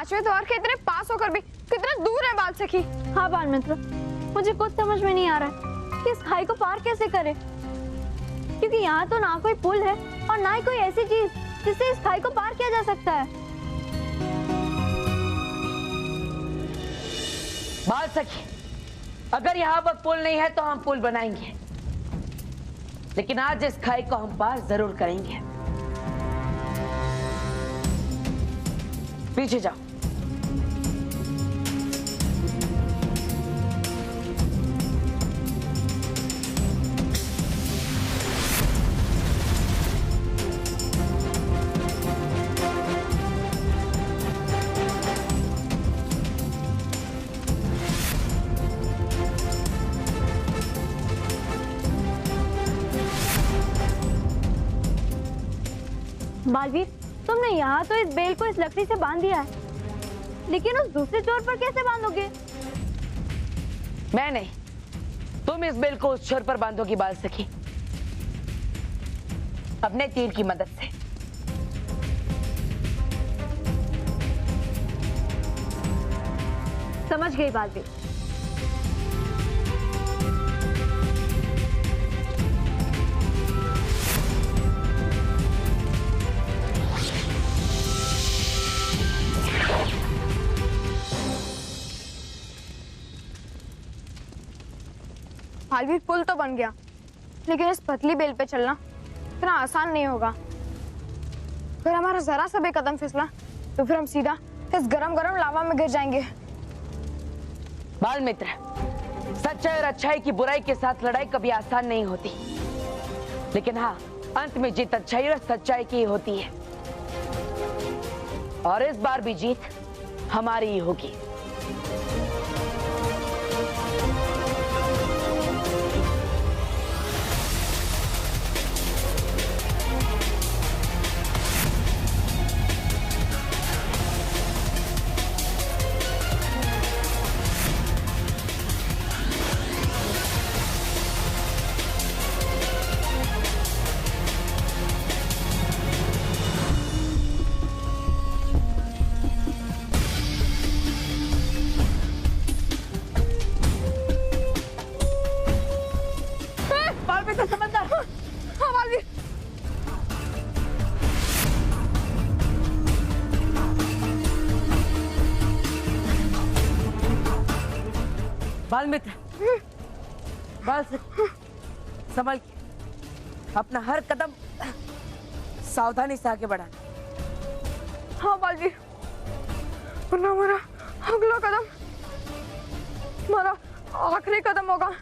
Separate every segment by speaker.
Speaker 1: पांचवें द्वार के इतने पास होकर भी कितना दूर है बाल सखी।
Speaker 2: हाँ बाल मित्र, मुझे कुछ समझ में नहीं आ रहा है कि इस खाई को पार कैसे करें, क्योंकि यहाँ तो ना कोई पुल है और ना ही कोई ऐसी चीज जिससे इस खाई को पार किया जा सकता है।
Speaker 3: बाल सखी, अगर यहाँ पर पुल नहीं है तो हम पुल बनाएंगे, लेकिन आज इस खाई को हम पार जरूर करेंगे। पीछे जाओ।
Speaker 2: बालवीर, तुमने यहाँ तो इस बेल को इस लकड़ी से बांध दिया है, लेकिन उस दूसरे छोर पर कैसे बांधोगे?
Speaker 3: मैं नहीं, तुम इस बेल को उस छोर पर बांधोगी बाल सखी, अपने तीर की मदद से।
Speaker 2: समझ गई बालवीर।
Speaker 1: बालवीर, पुल तो बन गया, लेकिन इस पतली बेल पे चलना इतना आसान नहीं होगा। अगर हमारा जरा सा भी कदम फिसला तो फिर हम सीधा इस गरम गरम लावा में गिर जाएंगे।
Speaker 3: बाल मित्र, सच्चाई और अच्छाई की बुराई के साथ लड़ाई कभी आसान नहीं होती, लेकिन हाँ, अंत में जीत अच्छाई और सच्चाई की ही होती है, और इस बार भी जीत हमारी ही होगी। बाल मित्र, बाल संभल के, अपना हर कदम सावधानी से आगे बढ़ा।
Speaker 1: हाँ बालवीर, वरना हमारा अगला कदम हमारा आखिरी कदम होगा।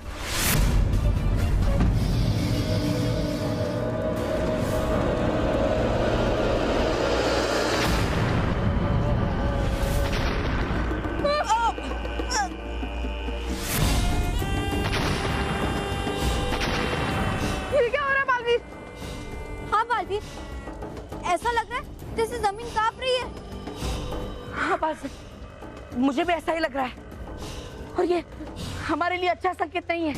Speaker 2: ऐसा लग रहा है जैसे जमीन कांप रही है।
Speaker 3: हाँ बाल, मुझे भी ऐसा ही लग रहा है, और ये हमारे लिए अच्छा संकेत नहीं है।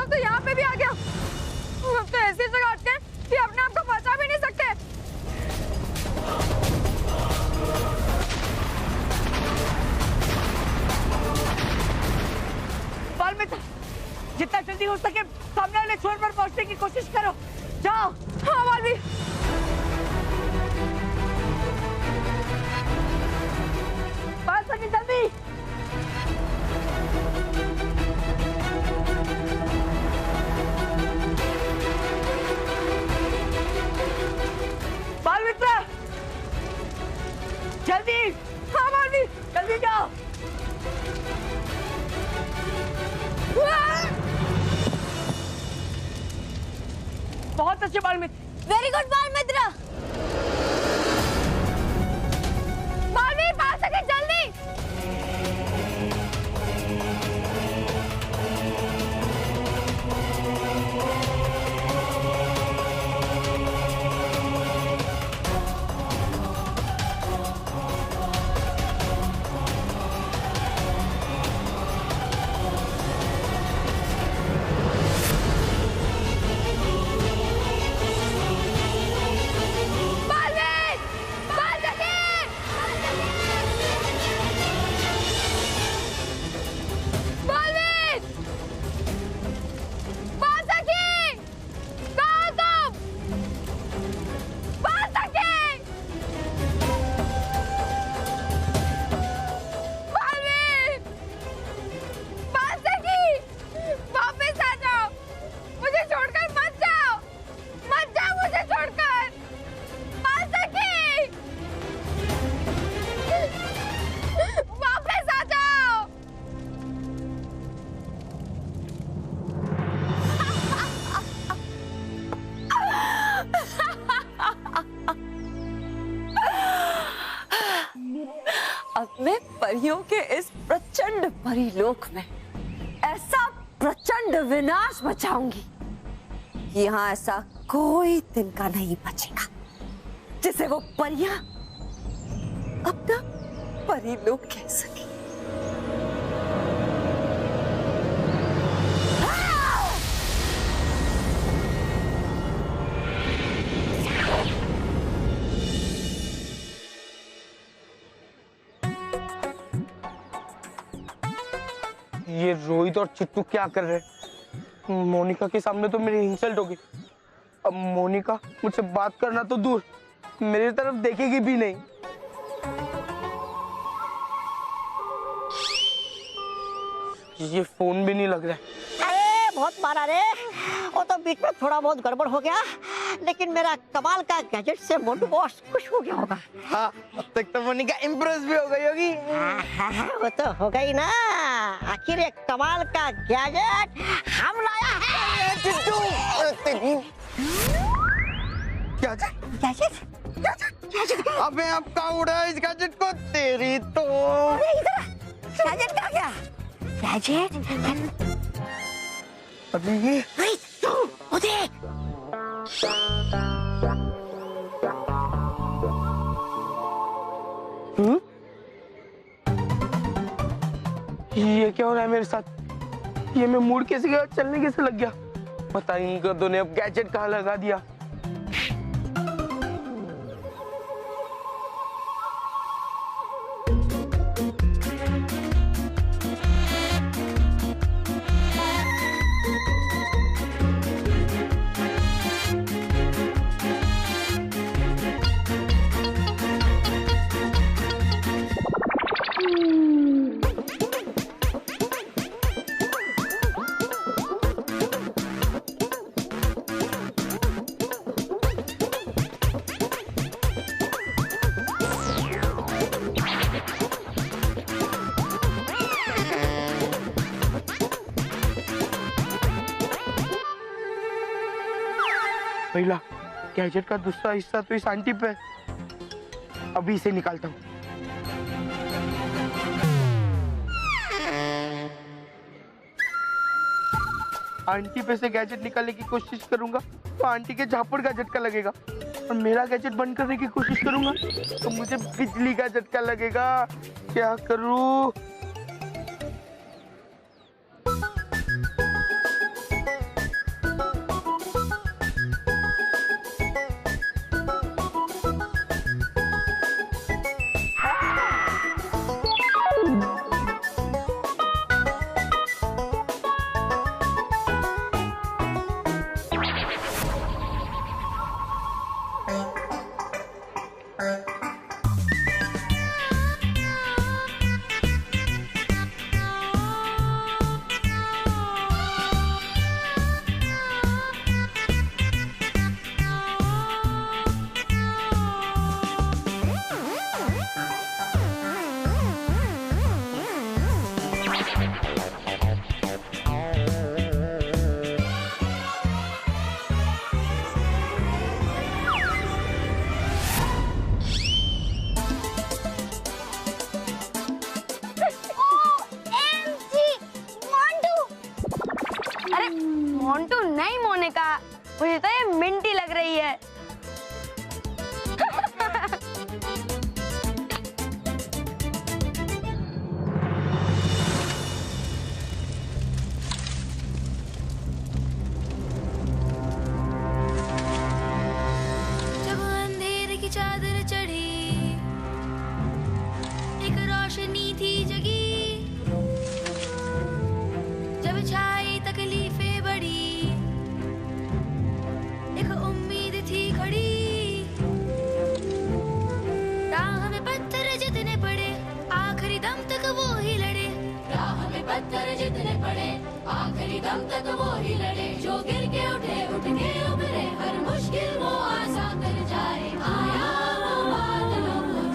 Speaker 1: तो यहाँ पे भी आ गया। अब तो ऐसी जगह अटके कि अपने आप को बचा भी नहीं सकते।
Speaker 3: बाल मित्र, जितना जल्दी हो सके सामने वाले छोर पर पहुंचने की कोशिश करो। जाओ।
Speaker 1: हाँ बालवीर।
Speaker 3: बाल सखी जल्दी। बाल मित्र, जल्दी।
Speaker 1: हाँ बालवीर,
Speaker 3: जल्दी जाओ। बहुत अच्छे बाल मित्र।
Speaker 2: वेरी गुड बाल मित्र।
Speaker 1: बालवीर, पास सके जल्दी।
Speaker 4: अब मैं परियों के इस प्रचंड परीलोक में ऐसा प्रचंड विनाश मचाऊंगी कि यहाँ ऐसा कोई तिनका नहीं बचेगा जिसे वो परियां अपना परीलोक कह सके।
Speaker 5: ये रोहित और चिट्टू क्या कर रहे हैं? मोनिका के सामने तो मेरी इंसल्ट होगी। अब मोनिका मुझसे बात करना तो दूर, मेरी तरफ देखेगी भी नहीं। ये फोन भी नहीं लग रहा है।
Speaker 6: अरे बहुत मारा रे, वो तो बीच में थोड़ा बहुत गड़बड़ हो गया, लेकिन मेरा कमाल का गैजेट से मोटू बॉस खुश हो गया होगा।
Speaker 5: हाँ, अब तक तो मोनिका इम्प्रेस भी हो गई होगी।
Speaker 6: वो तो हो गई ना, आखिर एक कमाल का गैजेट हम लाया है।
Speaker 5: गैजेट? अबे अब कहाँ उड़ा इस गैजेट को? तेरी तो
Speaker 6: गैजेट कहाँ गया? गैजेट
Speaker 5: अभी ये ये क्या हो रहा है मेरे साथ? ये मैं मूड कैसे गया, चलने कैसे लग गया? पता ही नहीं गधों ने अब गैजेट कहाँ लगा दिया। पहला गैजेट का दूसरा हिस्सा तो इस आंटी पे, अभी इसे निकालता हूँ। आंटी पे से गैजेट निकालने की कोशिश करूंगा तो आंटी के झापड़ का झटका लगेगा, और मेरा गैजेट बंद करने की कोशिश करूंगा तो मुझे बिजली का झटका लगेगा। क्या करूं?
Speaker 2: मोंटू नहीं मोनिका, मुझे तो ये मिंटी लग रही है।
Speaker 7: जब अंधेरे की चादर चढ़ी, एक रोशनी थी जगी, जब छाई तकलीफें बड़ी, एक उम्मीद थी खड़ी। राह में पत्थर जितने पड़े, आखिरी दम तक वो ही लड़े। राह में पत्थर जितने पड़े, आखिरी दम तक वो ही लड़े। जो गिर के उठे, उठ के उभरे, हर मुश्किल वो आसान कर जाए। आया वो बादलों को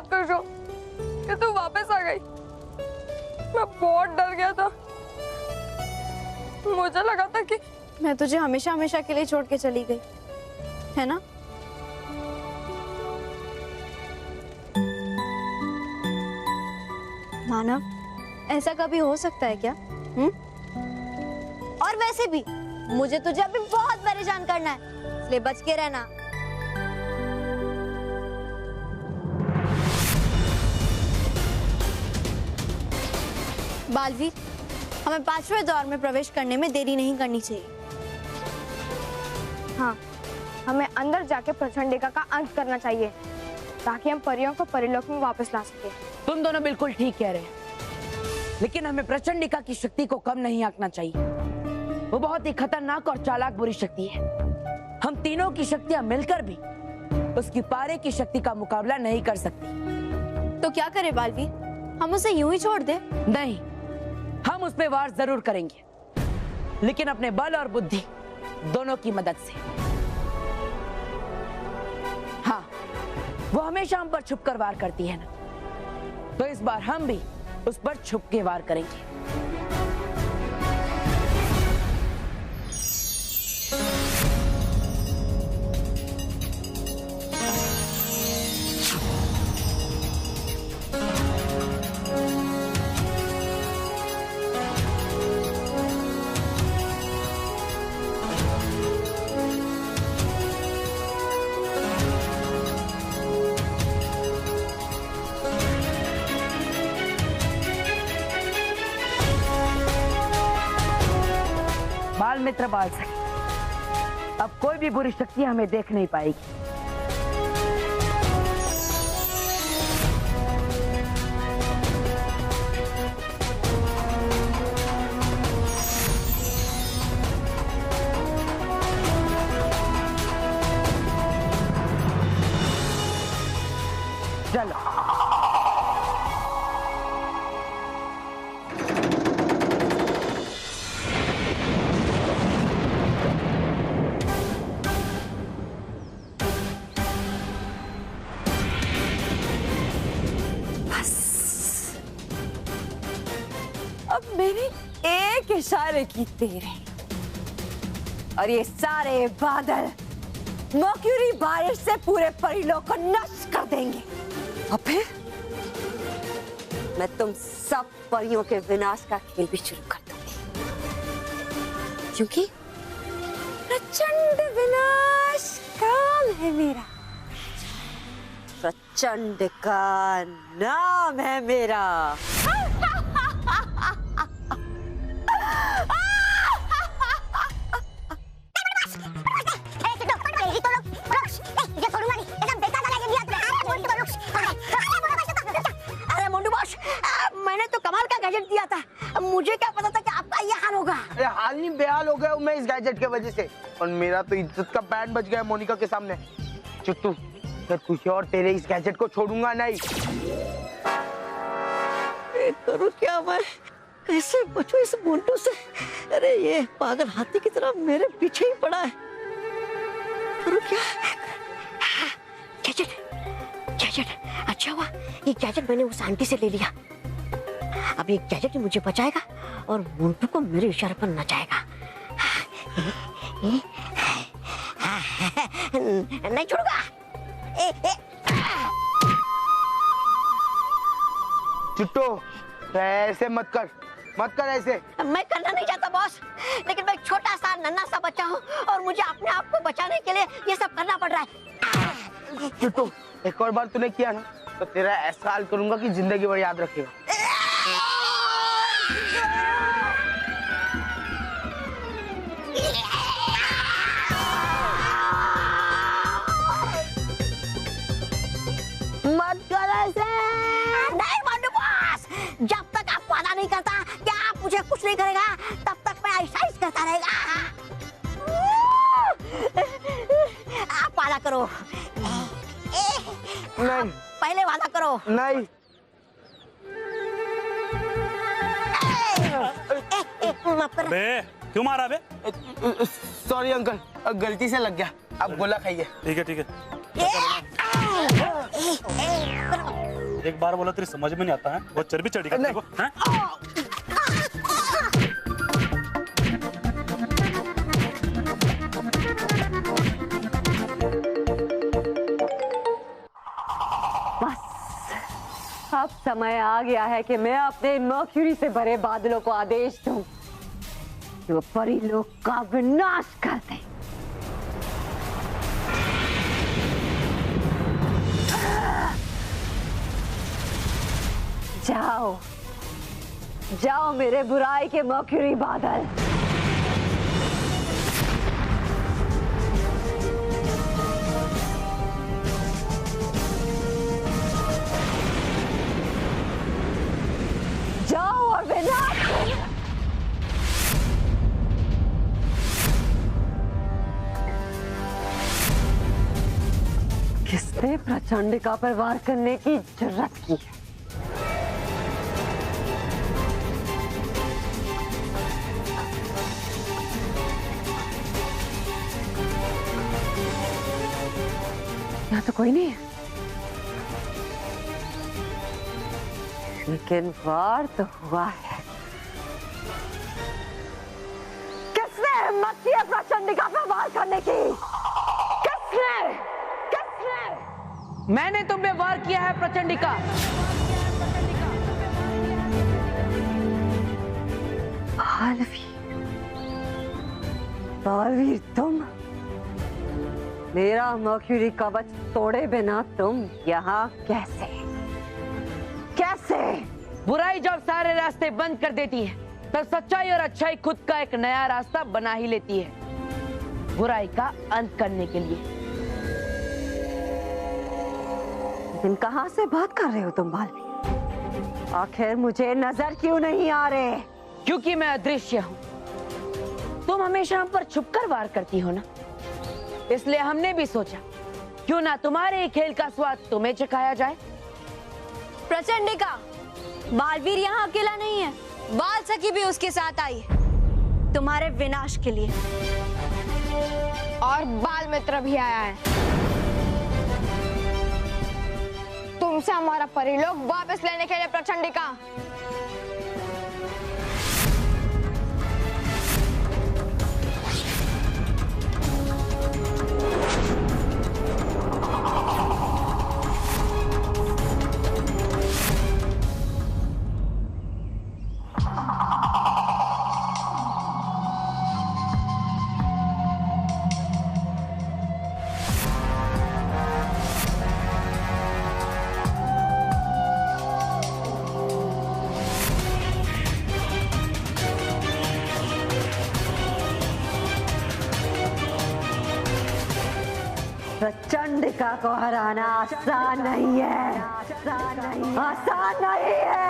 Speaker 1: बहुत खुश हूँ कि तू वापस आ गई। मैं बहुत डर गया था। मुझे लगा था कि मैं तुझे हमेशा हमेशा के लिए छोड़ के चली गई, है ना?
Speaker 2: मानव, ऐसा कभी हो सकता है क्या? और वैसे भी मुझे तुझे अभी बहुत परेशान करना है, इसलिए बच के रहना। बालवीर, हमें 5वें दौर में प्रवेश करने में देरी नहीं करनी चाहिए।
Speaker 1: हाँ, हमें अंदर जाके प्रचंडिका का अंत करना चाहिए ताकि हम परियों को परिलोक में वापस ला सके।
Speaker 3: तुम दोनों बिल्कुल ठीक कह रहे हैं, लेकिन हमें प्रचंडिका की शक्ति को कम नहीं आंकना चाहिए। वो बहुत ही खतरनाक और चालाक बुरी शक्ति है। हम तीनों की शक्तियां मिलकर भी उसकी पारे की शक्ति का मुकाबला नहीं कर सकती।
Speaker 2: तो क्या करे बालवीर, हम उसे यूं ही छोड़ दे?
Speaker 3: नहीं, हम उस पे वार जरूर करेंगे, लेकिन अपने बल और बुद्धि दोनों की मदद से। हाँ, वो हमेशा हम पर छुप कर वार करती है ना, तो इस बार हम भी उस पर छुप के वार करेंगे। बाल मित्र बाल सके, अब कोई भी बुरी शक्ति हमें देख नहीं पाएगी। चलो
Speaker 4: अब मेरी एक इशारे की देर है और ये सारे बादल मर्क्यूरी बारिश से पूरे परिलोक को नष्ट कर देंगे, और फिर मैं तुम सब परियों के विनाश का खेल भी शुरू कर दूंगी, क्योंकि प्रचंड विनाश काल है मेरा, प्रचंड का नाम है मेरा।
Speaker 6: मैंने तो कमाल का गैजेट दिया था, मुझे क्या पता था कि आपका ये हाल होगा।
Speaker 5: अरे हाल नहीं बेहाल हो गया हूँ मैं इस गैजेट के वजह से, और मेरा तो इज्जत का बैंड बज गया मोनिका के सामने। चुट्टू, मैं तुझे और तेरे इस गैजेट को छोड़ूंगा नहीं।
Speaker 6: करूँ क्या मैं, कैसे बचूं इस मोंटू से? अरे ये पागल हाथी की तरह मेरे पीछे ही पड़ा है। करूँ क्या? गैजेट, गैजेट, अच्छा हुआ ये गैजेट मैंने उस आंटी से ले लिया। अब ये गैजेट ही मुझे बचाएगा और मोंटू को मेरे इशारे पर नचाएगा। नहीं छोड़ूंगा।
Speaker 5: चुट्टू, ऐसे मत कर ऐसे।
Speaker 6: मैं करना नहीं चाहता बॉस, लेकिन मैं छोटा सा नन्हा सा बच्चा हूँ और मुझे अपने आप को बचाने के लिए ये सब करना पड़ रहा है।
Speaker 5: चुट्टू, एक और बार तूने किया ना तो तेरा ऐसा हाल करूंगा कि जिंदगी भर याद रखेगा।
Speaker 6: मत कर ऐसे। नहीं मोंटू बॉस, जब तक आप वादा नहीं करता कि आप मुझे कुछ नहीं करेगा, तब तक मैं ऐसा ही करता रहेगा। आप वादा करो।
Speaker 5: नहीं,
Speaker 6: पहले वादा करो।
Speaker 5: नहीं।
Speaker 6: माफ करना।
Speaker 8: बे, क्यों मारा बे?
Speaker 5: सॉरी अंकल, गलती से लग गया। आप गोला खाइए।
Speaker 8: ठीक है ठीक है। एक बार बोला तेरी समझ में नहीं आता है, वो चर्बी चढ़ेगा तेरे को, हैं?
Speaker 4: अब समय आ गया है कि मैं अपने मर्क्यूरी से भरे बादलों को आदेश दूं कि वो परी लोग का विनाश कर दें। जाओ जाओ मेरे बुराई के मर्क्यूरी बादल, जाओ और विनाश करो। किसने प्रचंडिका पर वार करने की जरूरत की है? यहाँ तो कोई नहीं है, लेकिन वार तो हुआ है। किसने हिम्मत की है प्रचंडिका पर वार करने की? किसने? किसने?
Speaker 3: मैंने तुम पे वार किया है प्रचंडिका।
Speaker 4: बालवीर तुम? मेरा मर्क्यूरी कवच तोड़े बिना तुम यहाँ कैसे? कैसे?
Speaker 3: बुराई जब सारे रास्ते बंद कर देती है, तब सच्चाई और अच्छाई खुद का एक नया रास्ता बना ही लेती है, बुराई का अंत करने के लिए।
Speaker 4: लेकिन कहाँ से बात कर रहे हो तुम बालवीर? आखिर मुझे नजर क्यों नहीं आ रहे?
Speaker 3: क्योंकि मैं अदृश्य हूँ। तुम हमेशा हम पर छुपकर वार करती हो ना, इसलिए हमने भी सोचा क्यों ना तुम्हारे खेल का स्वाद तुम्हें चखाया जाए।
Speaker 2: प्रचंडिका, बालवीर यहाँ अकेला नहीं है, बाल सखी भी उसके साथ आई है तुम्हारे विनाश के लिए।
Speaker 1: और बाल मित्र भी आया है। तुमसे हमारा परिलोक वापस लेने के लिए प्रचंडिका।
Speaker 4: प्रचंडिका को हराना आसान नहीं है, आसान नहीं है।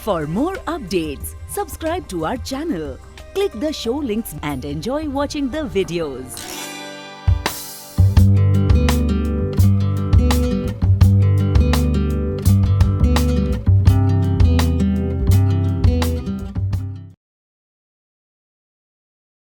Speaker 9: For more updates, subscribe to our channel, click the show links and enjoy watching the videos.